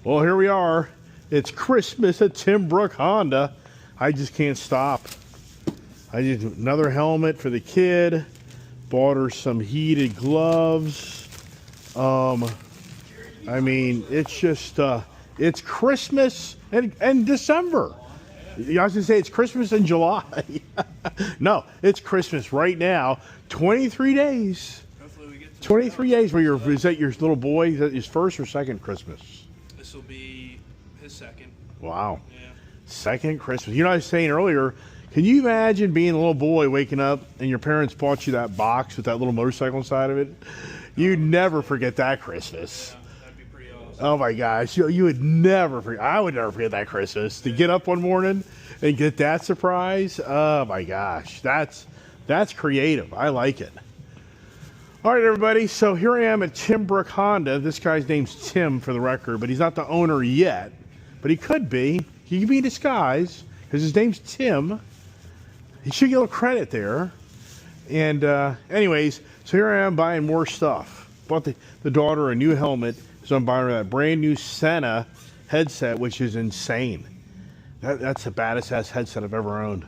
Well, here we are. It's Christmas at Timbrook Honda. I just can't stop. I did another helmet for the kid. Bought her some heated gloves. I mean, it's just, it's Christmas and December. I was going to say it's Christmas in July. No, it's Christmas right now. 23 days. 23 days where is that your little boy? Is that his first or second Christmas? This will be his second. Wow. Yeah. Second Christmas. You know, I was saying earlier, can you imagine being a little boy waking up and your parents bought you that box with that little motorcycle inside of it? You'd never forget that Christmas. Yeah, that'd be pretty awesome. Oh my gosh, you would never forget. I would never forget that Christmas. To get up one morning and get that surprise. Oh my gosh, that's creative. I like it. All right, everybody. So here I am at Timbrook Honda. This guy's name's Tim, for the record, but he's not the owner yet. But he could be. He could be in disguise because his name's Tim. He should get a little credit there. And anyways, so here I am buying more stuff. Bought the daughter a new helmet, so I'm buying her that brand new Sena headset, which is insane. That's the baddest ass headset I've ever owned.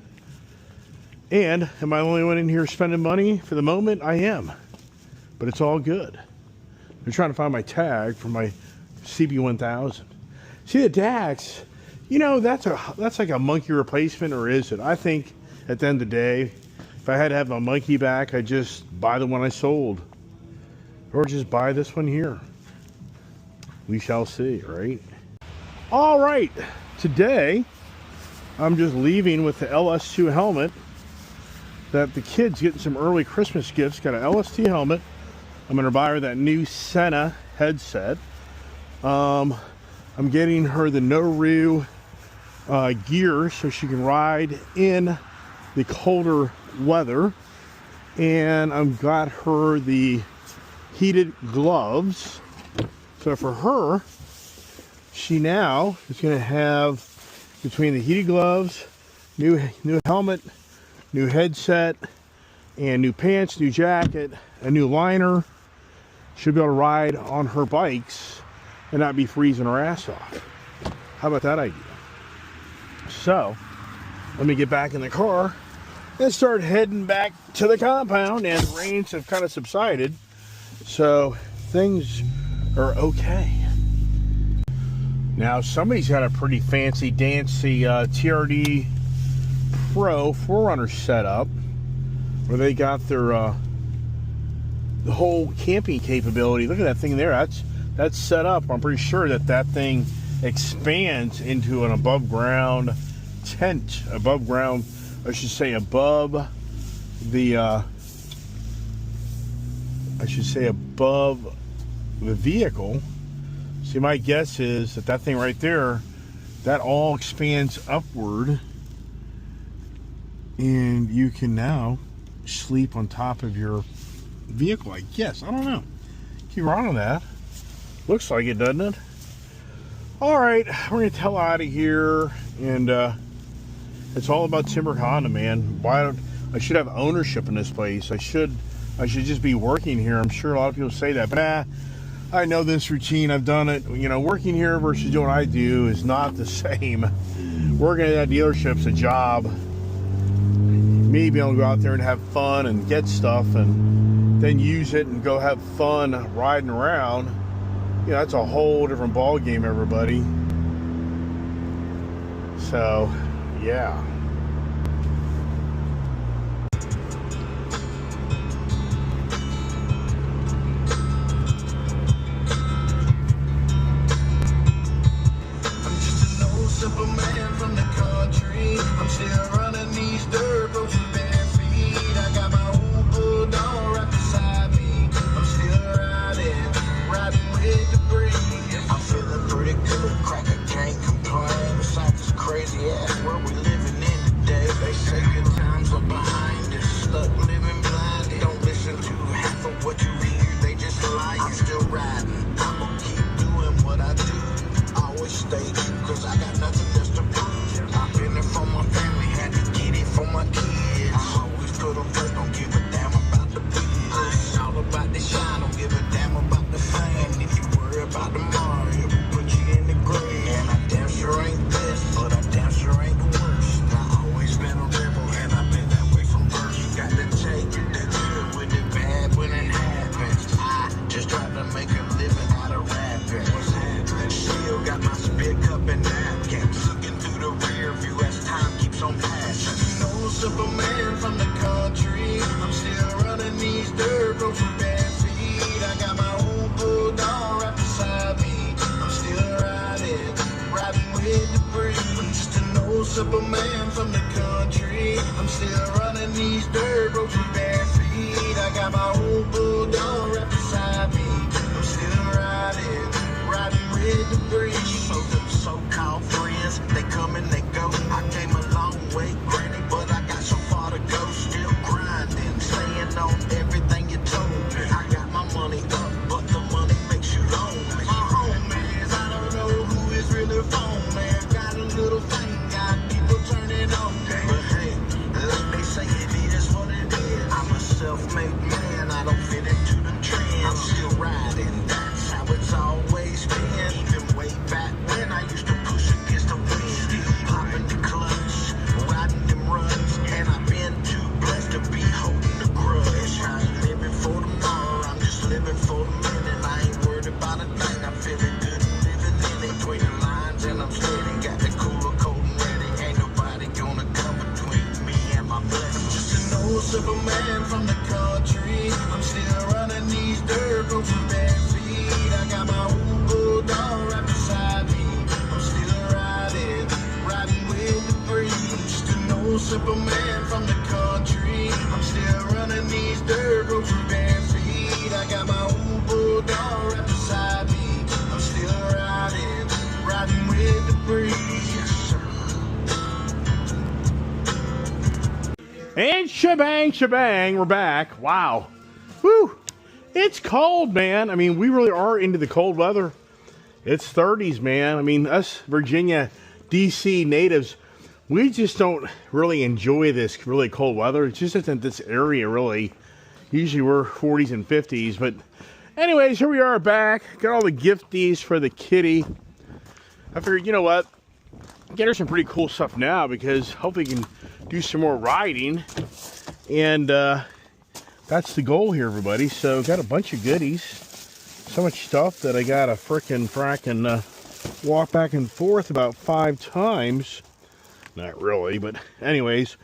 And am I the only one in here spending money? For the moment, I am. But it's all good. I'm trying to find my tag for my CB1000. See, the tags, you know, that's like a monkey replacement, or is it? I think at the end of the day, if I had to have my monkey back, I'd just buy the one I sold. Or just buy this one here. We shall see, right? All right, today I'm just leaving with the LS2 helmet that the kid's getting some early Christmas gifts. Got an LS2 helmet. I'm going to buy her that new Sena headset. I'm getting her the Noru gear so she can ride in the colder weather. And I've got her the heated gloves. So for her, she now is going to have, between the heated gloves, new helmet, new headset, and new pants, new jacket, a new liner, she'll be able to ride on her bikes and not be freezing her ass off. How about that idea? So, let me get back in the car and start heading back to the compound, and the rains have kind of subsided, so things are okay. Now, somebody's got a pretty fancy dancy TRD Pro 4Runner setup where they got their the whole camping capability. Look at that thing there. That's set up. I'm pretty sure that thing expands into an above ground tent. Above ground, I should say above the above the vehicle. See, my guess is that thing right there, that all expands upward, and you can now sleep on top of your vehicle, I guess. I don't know. Keep wrong on that. Looks like it, doesn't it? All right, we're gonna tell out of here, and it's all about Timbrook Honda, man. I should have ownership in this place. I should just be working here. I'm sure a lot of people say that, but I know this routine. I've done it. You know, working here versus doing what I do is not the same. Working at that dealership's a job. Me being able to go out there and have fun and get stuff and then use it and go have fun riding around, you know, that's a whole different ball game, everybody. So, yeah. I'm just an old simple man from the country. I'm still running these dirt roads with bare feet. I got my old bulldog right beside me. I'm still riding with the breeze. I'm feeling pretty good, cracker, can't complain. Besides this crazy ass world we living in. no simple man from the country. I'm still running these dirt roads with bare feet. I got my old bulldog right beside me. I'm still riding with the breeze. So them so-called friends, they come and they go. I came a long way, granny, but I got so far to go. Still grinding, staying on everything you told me. I got my money up, but the money makes you lonely. My homies, I don't know who is really phone, man. Got a little thing, got people turning on me. But hey, like they say, it is what it is. I'm a self-made man, I don't fit into the trends. I'm still riding, that's how it's always been. Even way back when I used to push against the wind. Still popping the clutch, riding them runs. And I've been too blessed to be holding the grudge. I ain't living for tomorrow, I'm just living for the minute. I ain't worried about a thing, I'm feeling good living in it. Between the lines and I'm steady, got the cooler cold and ready. Ain't nobody gonna come between me and my blessing. Just an old simple man from the country. I'm still running these dirt roads with bare feet. I got my old bulldog right beside me. I'm still riding with the breeze. Just an old simple man from the country. I'm still running these dirt roads with bare feet. I got my old bulldog right beside me. I'm still riding with the breeze. Yes, sir. And shebang, we're back. Wow. Whew. It's cold, man. I mean, we really are into the cold weather. It's 30s, man. I mean, us Virginia, DC natives, we just don't really enjoy this really cold weather. It's just in this area, really. Usually we're 40s and 50s. But anyways, here we are back. Got all the gifties for the kitty. I figured, you know what? Get her some pretty cool stuff now because hopefully we can do some more riding. And that's the goal here, everybody. So got a bunch of goodies. So much stuff that I got to frickin' walk back and forth about 5 times. Not really, but anyways.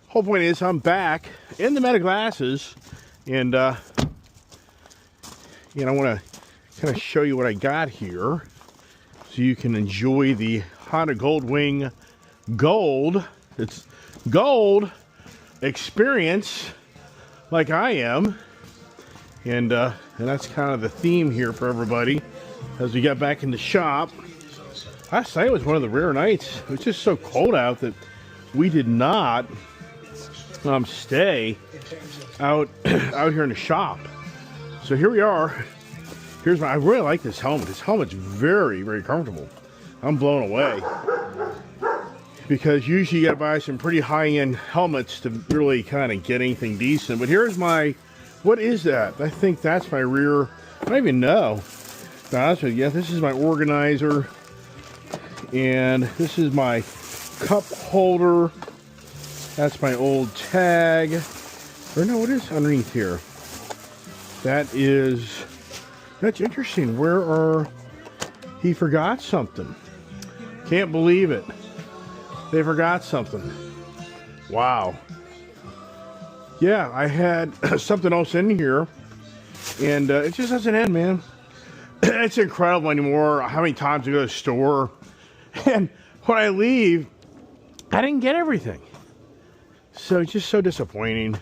Whole point is I'm back in the Meta glasses. And, you know, I want to kind of show you what I got here. So you can enjoy the Honda Goldwing Gold. It's gold experience like I am. And that's kind of the theme here for everybody as we got back in the shop. Last night was one of the rare nights. It was just so cold out that we did not stay out here in the shop. So here we are. I really like this helmet. This helmet's very, very comfortable. I'm blown away. Because usually you gotta buy some pretty high-end helmets to really kind of get anything decent. But here's my, what is that? I think that's my rear, I don't even know. To be honest with you, this is my organizer. And this is my cup holder. That's my old tag. Or no, what is underneath here? That's interesting. He forgot something. Can't believe it. They forgot something. Wow. Yeah, I had something else in here. And it just doesn't end, man. It's incredible anymore how many times I go to the store. And when I leave, I didn't get everything. So it's just so disappointing.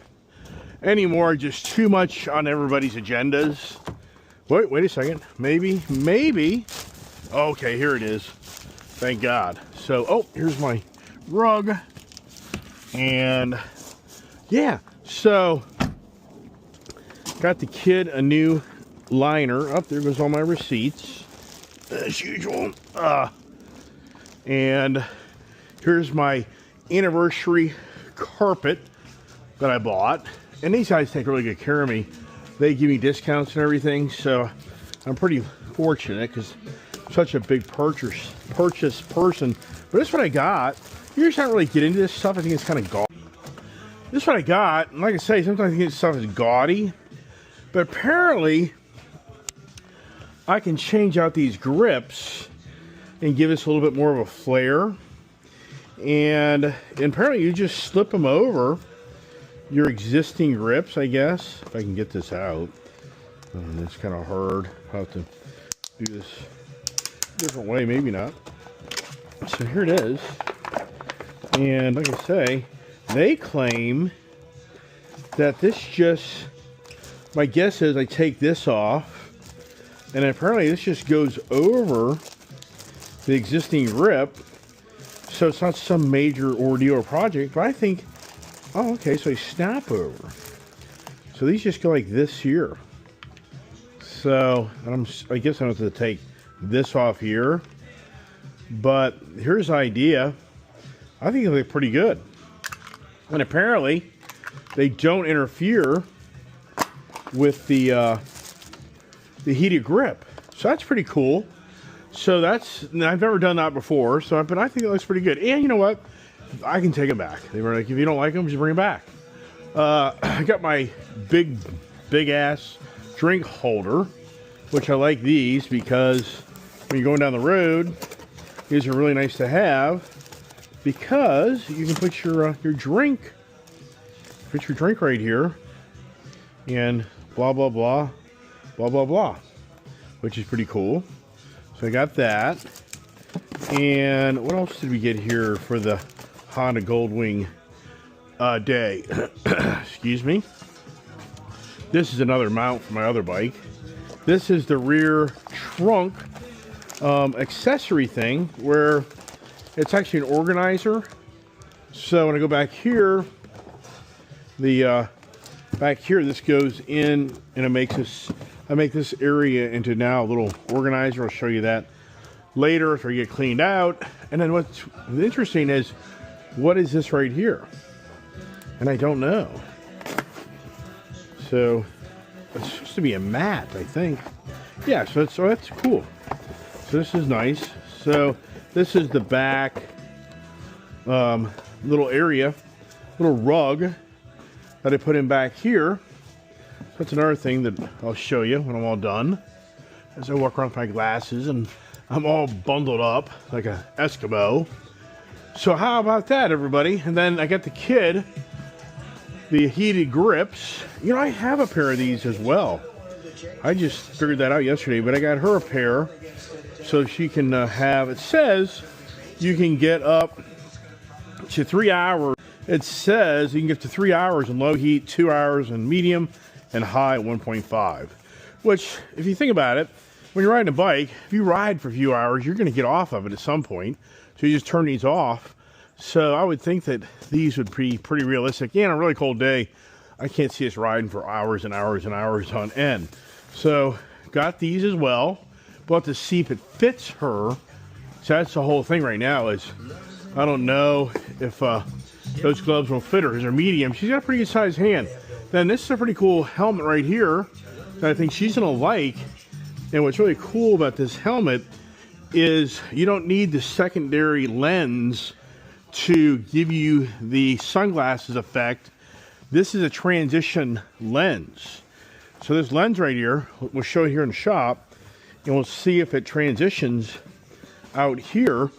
Anymore, just too much on everybody's agendas. Wait a second. Maybe. Okay, here it is. Thank God. So, here's my rug. And yeah, so got the kid a new liner. There goes all my receipts as usual. And here's my anniversary carpet that I bought. And these guys take really good care of me. They give me discounts and everything, so I'm pretty fortunate because I'm such a big purchase person. But this is what I got. You just don't really get into this stuff. I think it's kind of gaudy. This is what I got. And like I say, sometimes I think this stuff is gaudy. But apparently, I can change out these grips and give us a little bit more of a flare. And apparently you just slip them over your existing grips, I guess. If I can get this out. It's kind of hard. I'll have to do this a different way, maybe not. So here it is. And like I say, they claim that this just, my guess is I take this off, and apparently this just goes over the existing grip, so it's not some major ordeal or project, but I think, oh, okay, so they snap over. So these just go like this here. So I guess I don't have to take this off here, but here's the idea. I think they look pretty good. And apparently they don't interfere with the heated grip. So that's pretty cool. So I've never done that before, but I think it looks pretty good. And you know what? I can take them back. They were like, if you don't like them, just bring them back. I got my big ass drink holder, which I like these because when you're going down the road, these are really nice to have because you can put your drink, right here, and blah blah blah, blah blah blah, which is pretty cool. So I got that. And what else did we get here for the Honda Goldwing day? Excuse me. This is another mount for my other bike. This is the rear trunk accessory thing where it's actually an organizer. So when I go back here, back here, this goes in and it makes this, I make this area into now a little organizer. I'll show you that later after I get cleaned out. And then what's interesting is, what is this right here? And I don't know. So it's supposed to be a mat, I think. Yeah, so that's cool. So this is nice. So this is the back little area, little rug that I put in back here. So that's another thing that I'll show you when I'm all done. As I walk around with my glasses and I'm all bundled up like an Eskimo. So how about that, everybody? And then I got the kid the heated grips. You know, I have a pair of these as well. I just figured that out yesterday, but I got her a pair so she can have, it says you can get up to 3 hours. It says you can get to 3 hours in low heat, 2 hours in medium, and high at 1.5. Which, if you think about it, when you're riding a bike, if you ride for a few hours, you're going to get off of it at some point. So you just turn these off. So I would think that these would be pretty realistic. Yeah, on a really cold day, I can't see us riding for hours and hours and hours on end. So got these as well. But to see if it fits her. So that's the whole thing right now is, I don't know if those gloves will fit her because they're medium. She's got a pretty good sized hand. Then this is a pretty cool helmet right here that I think she's going to like. And what's really cool about this helmet is you don't need the secondary lens to give you the sunglasses effect. This is a transition lens. So this lens right here, we'll show you here in the shop, and we'll see if it transitions out here,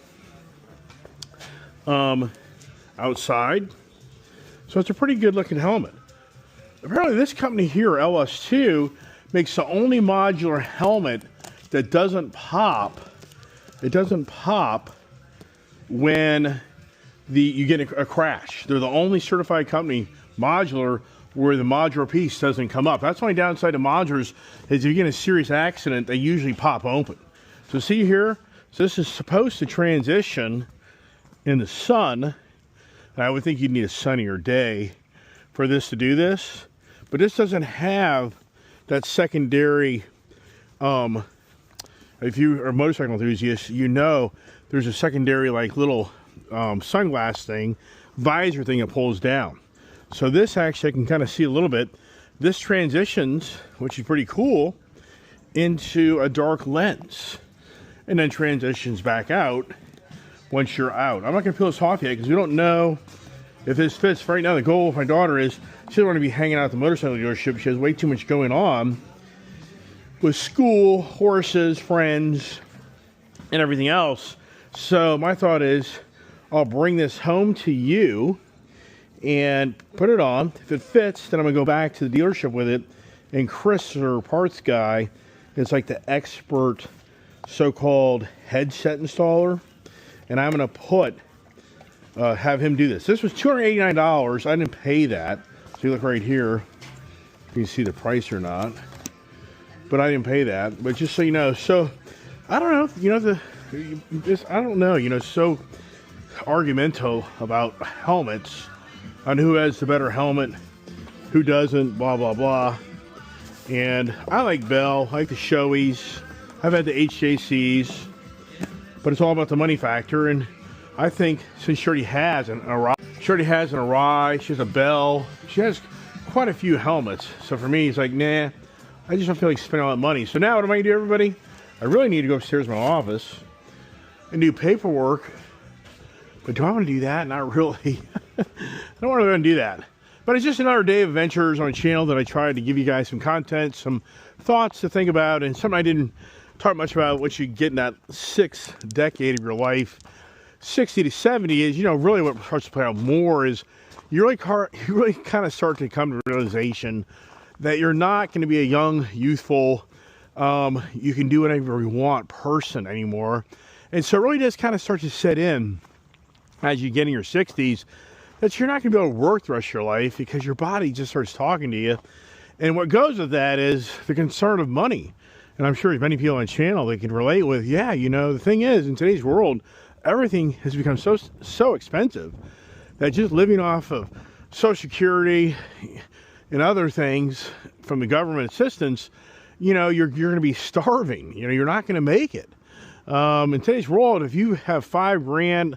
outside. So it's a pretty good looking helmet. Apparently this company here, LS2, makes the only modular helmet that doesn't pop. It doesn't pop when you get a crash. They're the only certified company, modular, where the modular piece doesn't come up. That's the only downside of modulars is if you get in a serious accident, they usually pop open. So see here, so this is supposed to transition in the sun. And I would think you'd need a sunnier day for this to do this, but this doesn't have that secondary, if you are a motorcycle enthusiast, you know there's a secondary like little sunglass thing, visor thing that pulls down. So this actually I can kind of see a little bit. This transitions, which is pretty cool, into a dark lens. And then transitions back out once you're out. I'm not going to peel this off yet because we don't know if this fits. Right now the goal of my daughter is she doesn't want to be hanging out at the motorcycle dealership. She has way too much going on with school, horses, friends, and everything else. So my thought is I'll bring this home to you and put it on. If it fits, then I'm going to go back to the dealership with it. And Chris, our parts guy, is like the expert so-called headset installer. And I'm going to put have him do this. This was $289. I didn't pay that. So you look right here, you can see the price or not. But I didn't pay that. But just so you know, so I don't know. You know, I don't know. You know, so argumento about helmets on who has the better helmet, who doesn't, blah blah blah. And I like Bell, I like the Shoeies, I've had the HJCs, but it's all about the money factor. And I think since she already has an Arai, she has a Bell, she has quite a few helmets. So for me, it's like, nah, I just don't feel like spending all that money. So now what am I gonna do, everybody? I really need to go upstairs to my office and do paperwork. But do I want to do that? Not really. I don't want to go and do that. But it's just another day of adventures on a channel that I tried to give you guys some content, some thoughts to think about, and something I didn't talk much about, what you get in that 6th decade of your life. 60 to 70 is, you know, really what starts to play out more is you really kind of start to come to the realization that you're not going to be a young, youthful, you can do whatever you want person anymore. And so it really does kind of start to set in as you get in your 60s that you're not going to be able to work the rest of your life because your body just starts talking to you. And what goes with that is the concern of money. And I'm sure there's many people on the channel that can relate with, yeah, you know, the thing is, in today's world, everything has become so expensive that just living off of Social Security and other things from the government assistance, you know, you're going to be starving. You know, you're not going to make it. In today's world, if you have $5,000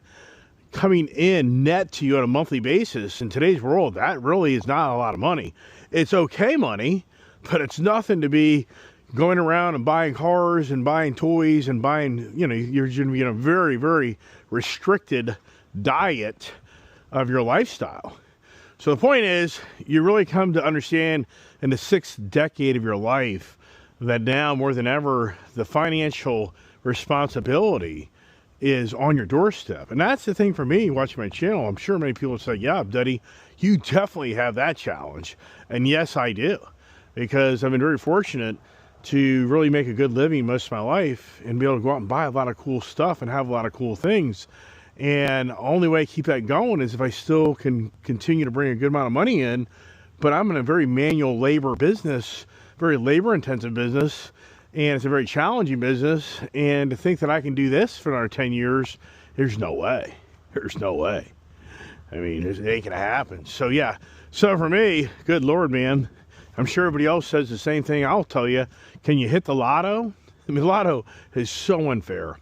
coming in net to you on a monthly basis, in today's world, that really is not a lot of money. It's okay money, but it's nothing to be going around and buying cars and buying toys and buying, you know, you're going to be in a very, very restricted diet of your lifestyle. So the point is, you really come to understand in the 6th decade of your life that now more than ever, the financial responsibility is on your doorstep. And that's the thing for me watching my channel. I'm sure many people say, yeah, Duddy, you definitely have that challenge. And yes, I do, because I've been very fortunate to really make a good living most of my life and be able to go out and buy a lot of cool stuff and have a lot of cool things. And the only way I keep that going is if I still can continue to bring a good amount of money in. But I'm in a very manual labor business, very labor intensive business, and it's a very challenging business. And to think that I can do this for another 10 years, there's no way. There's no way. I mean, it ain't gonna happen. So yeah, so for me, good Lord, man, I'm sure everybody else says the same thing. I'll tell you, can you hit the lotto? I mean, the lotto is so unfair.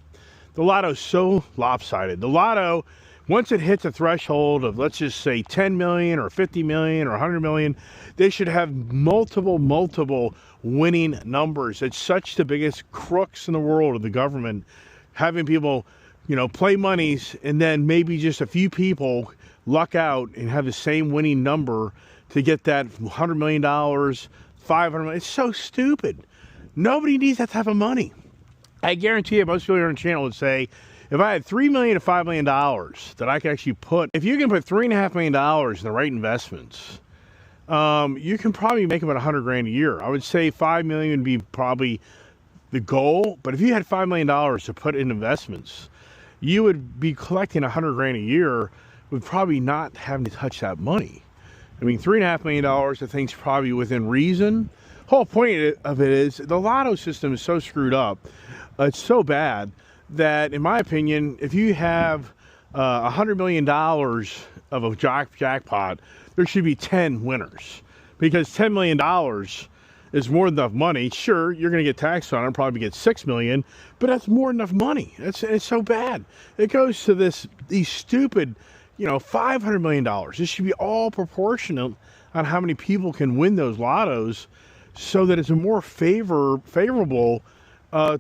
The lotto is so lopsided. The lotto, once it hits a threshold of, let's just say 10 million or 50 million or 100 million, they should have multiple winning numbers. It's such the biggest crooks in the world of the government, having people, you know, play monies and then maybe just a few people luck out and have the same winning number to get that $100 million, $500 million. It's so stupid. Nobody needs that type of money. I guarantee you, most people here on the channel would say, if I had $3 million to $5 million that I could actually put, if you can put $3.5 million in the right investments, you can probably make about $100,000 a year. I would say $5 million would be probably the goal. But if you had $5 million to put in investments, you would be collecting $100,000 a year with probably not having to touch that money. I mean, $3.5 million, I think, is probably within reason. The whole point of it is the lotto system is so screwed up. It's so bad that, in my opinion, if you have $100 million of a jackpot, there should be 10 winners, because $10 million is more than enough money. Sure, you're going to get taxed on it, probably get $6 million, but that's more than enough money. It's so bad. It goes to these stupid, you know, $500 million. This should be all proportional on how many people can win those lottos, so that it's a more favorable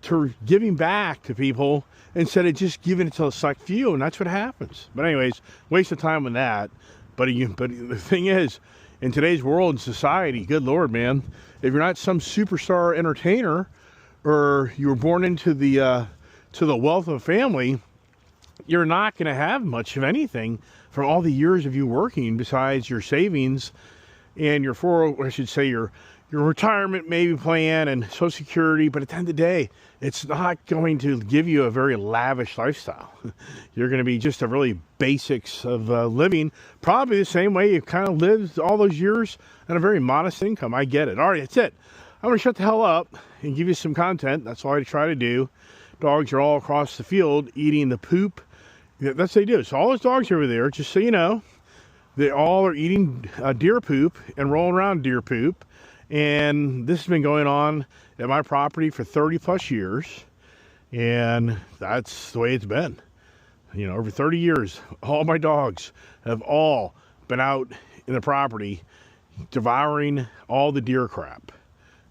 to giving back to people instead of just giving it to a select few. And that's what happens. But anyways, waste of time on that. But the thing is, in today's world and society, good Lord, man, if you're not some superstar entertainer, or you were born into the wealth of a family, you're not going to have much of anything for all the years of you working, besides your savings and your your retirement maybe plan and Social Security, but at the end of the day, it's not going to give you a very lavish lifestyle. You're going to be just a really basics of living, probably the same way you kind of lived all those years on a very modest income. I get it. All right, that's it. I'm going to shut the hell up and give you some content. That's all I try to do. Dogs are all across the field eating the poop. That's what they do. So all those dogs over there, just so you know, they all are eating deer poop and rolling around deer poop. And this has been going on at my property for 30 plus years. And that's the way it's been. You know, over 30 years, all my dogs have all been out in the property devouring all the deer crap.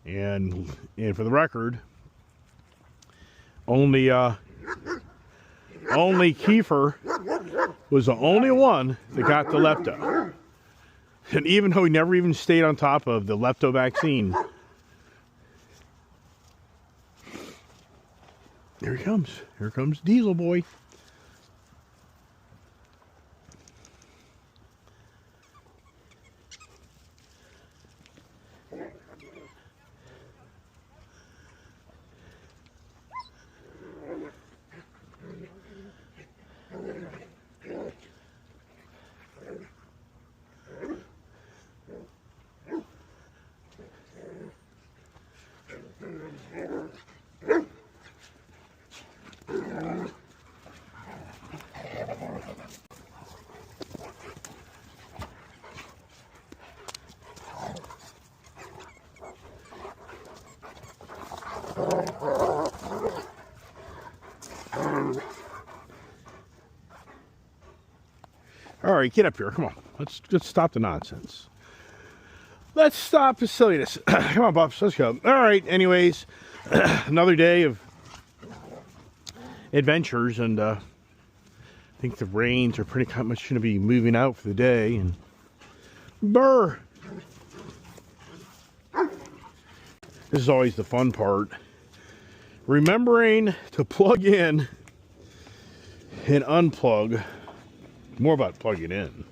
And for the record, only Kiefer was the only one that got the lepto. And even though he never even stayed on top of the lepto vaccine. Here he comes. Here comes Diesel Boy. All right, get up here. Come on. Let's stop the nonsense. Let's stop the silliness. Come on, Bubs. Let's go. All right. Anyways, another day of adventures, and I think the rains are pretty much going to be moving out for the day. And burr. This is always the fun part. Remembering to plug in and unplug. More about plugging in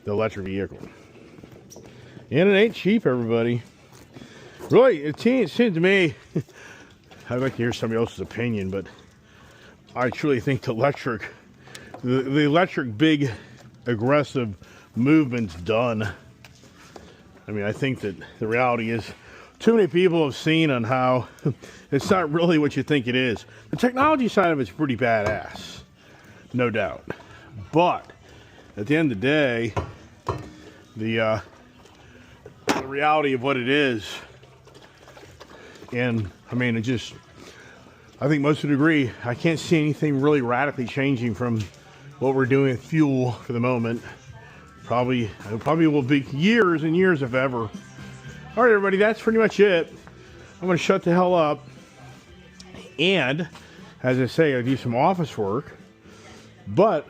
the electric vehicle. And it ain't cheap, everybody. Really, it seems to me, I'd like to hear somebody else's opinion, but I truly think the electric big aggressive movement's done. I mean, I think that the reality is too many people have seen on how it's not really what you think it is. The technology side of it's pretty badass, no doubt. But at the end of the day, the reality of what it is, and I mean, I think most would agree, I can't see anything really radically changing from what we're doing with fuel for the moment. It probably will be years and years, if ever. All right, everybody, that's pretty much it. I'm going to shut the hell up. And, as I say, I do some office work. But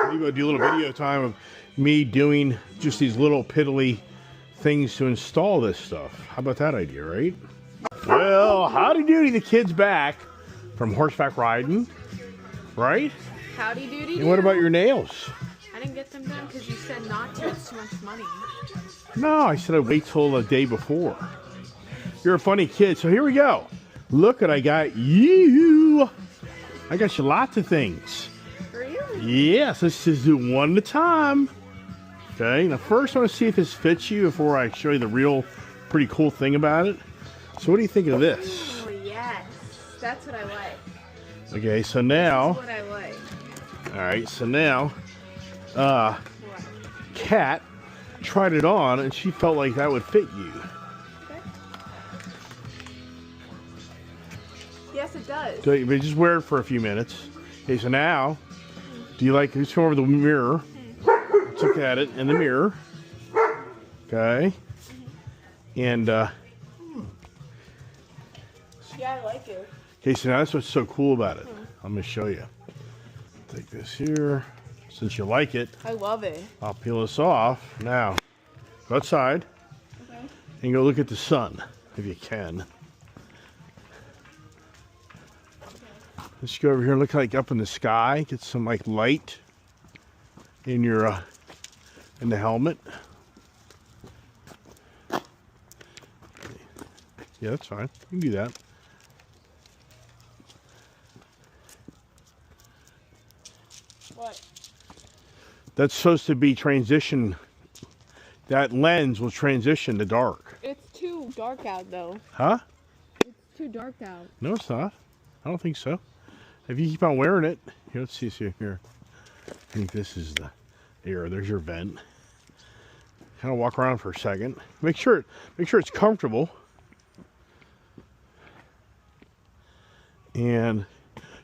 maybe I'll do a little video time of me doing just these little piddly things to install this stuff. How about that idea, right? Well, howdy doody, the kid's back from horseback riding, right? Howdy doody. And what about your nails? I didn't get them done because you said not to. It's too much money. No, I said I'd wait till the day before. You're a funny kid. So here we go. Look what I got you. I got you lots of things. Really? Yes, let's just do one at a time. Okay, now first I want to see if this fits you before I show you the real pretty cool thing about it. So what do you think of this? Oh, yes. That's what I like. Okay, so now, That's what I like. all right, so now, What? Kat tried it on and she felt like that would fit you. Okay. Yes, it does. So you just wear it for a few minutes. Okay, so now, do you like, let's go over the mirror. Let's look at it in the mirror. Okay. And, Yeah, I like it. okay, so now that's what's so cool about it. I'm going to show you. Take this here. Since you like it, I love it. I'll peel this off. Now, go outside Okay. and go look at the sun, if you can. Let's go over here and look like up in the sky. Get some like light in your in the helmet. Yeah, that's fine. You can do that. What? That's supposed to be transition. That lens will transition to dark. It's too dark out though. Huh? It's too dark out. No, it's not. I don't think so. If you keep on wearing it, here, let's see here. I think this is the here. There's your vent. Kind of walk around for a second. Make sure it's comfortable. And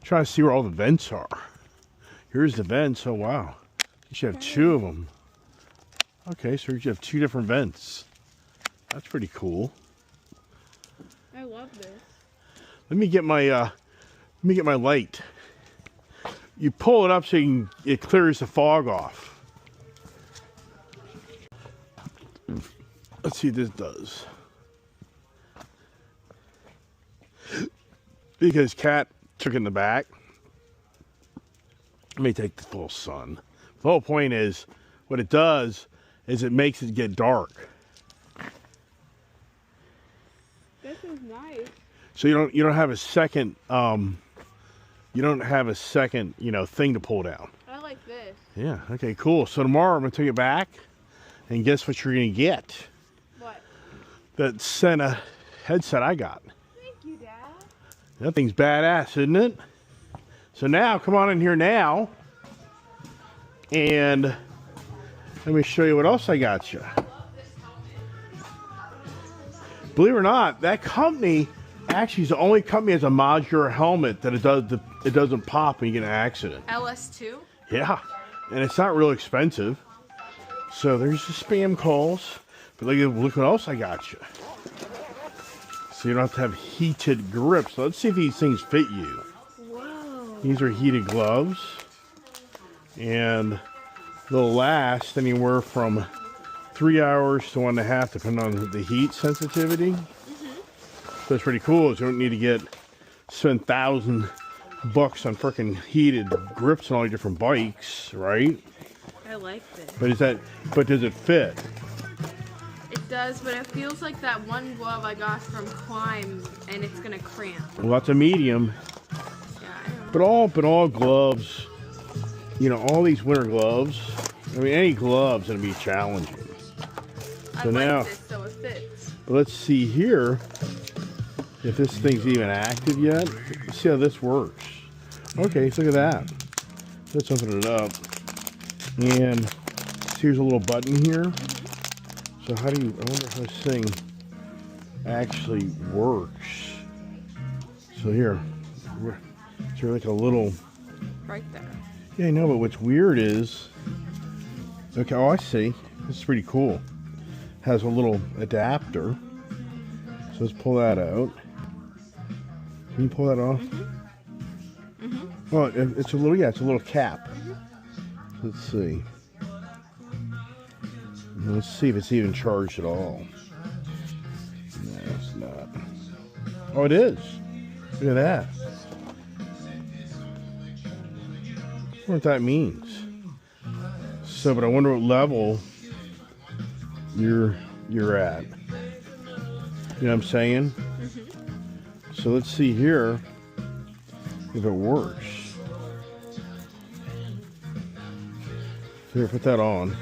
try to see where all the vents are. Here's the vents. Oh wow, you should have two of them. Okay, so you have two different vents. That's pretty cool. I love this. Let me get my light. You pull it up so it clears the fog off. Let's see what this does. Because Cat took it in the back. Let me take the full sun. The whole point is, what it does is it makes it get dark. This is nice. So you don't have a second thing to pull down. I like this. Yeah, okay, cool. So tomorrow I'm gonna take it back and guess what you're gonna get? What? That Sena headset I got. Thank you, Dad. That thing's badass, isn't it? So now, come on in here now. And let me show you what else I got you. Believe it or not, that company actually is the only company that has a modular helmet that it doesn't pop when you get in an accident. LS2? Yeah, and it's not real expensive. So there's the spam calls. But look what else I got you. So you don't have to have heated grips. Let's see if these things fit you. Whoa. These are heated gloves. And they'll last anywhere from 3 hours to 1.5, depending on the heat sensitivity. So it's pretty cool. So you don't need to spend $1,000 on freaking heated grips on all your different bikes, right? I like this. But does it fit? It does, but it feels like that one glove I got from Climb, and it's gonna cramp. Well, that's a medium. Yeah, I know. But all gloves, all these winter gloves, I mean, any glove's gonna be challenging. I now- like this, so it fits. But let's see here if this thing's even active yet. Let's see how this works. Okay, so look at that. Let's open it up. And here's a little button here. So I wonder how this thing actually works. So here, is there like a little, Right there. yeah, I know, but what's weird is, okay, oh, I see. This is pretty cool. Has a little adapter. So let's pull that out. Can you pull that off? Oh, it's a little cap. Let's see. Let's see if it's even charged at all. No, it's not. Oh, it is. Look at that. I wonder what that means. So, but I wonder what level you're at. You know what I'm saying? So let's see here if it works. Here, put that on.